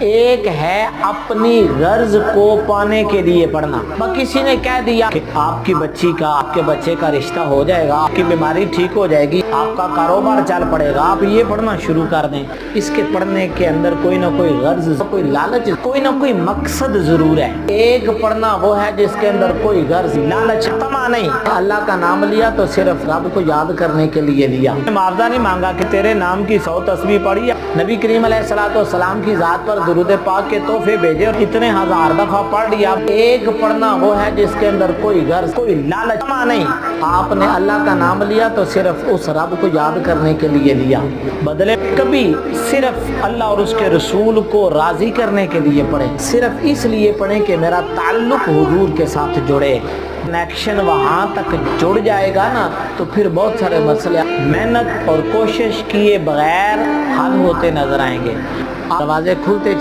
ایک ہے اپنی غرض کو پانے کے لیے پڑھنا۔ کسی نے کہہ دیا کہ آپ کی بچی کا آپ کے بچے کا رشتہ ہو جائے گا، آپ کی بیماری ٹھیک ہو جائے گی، آپ کا کاروبار چل پڑے گا، آپ یہ پڑھنا شروع کر دیں۔ اس کے پڑھنے کے اندر کوئی نہ کوئی غرض، کوئی لالچ، کوئی نہ کوئی مقصد ضرور ہے۔ ایک پڑھنا وہ ہے جس کے اندر کوئی غرض، لالچ، طمع نہیں۔ اللہ کا نام لیا تو صرف رب کو یاد کرنے کے لیے لیا، معاوضہ نہیں مانگا کہ تیرے نام کی 100 تسبیح پڑھی۔ نبی کریم علیہ السلام کی ذات پر درود پاک کے تحفے بھیجے اور اتنے ہزار دفعہ پڑھ لیا۔ ایک پڑھنا وہ ہے جس کے اندر کوئی غرض، کوئی لالچ نہیں۔ آپ نے اللہ کا نام لیا تو صرف اس رب کو یاد کرنے کے لیے لیا، بدلے کبھی صرف اللہ اور اس کے رسول کو راضی کرنے کے لیے پڑھیں، صرف اس لیے پڑھیں کہ میرا تعلق حضور کے ساتھ جڑے۔ کنیکشن وہاں تک جڑ جائے گا نا تو پھر بہت سارے مسئلے محنت اور کوشش کیے بغیر حل ہوتے نظر آئیں گے۔ دروازے کھلتے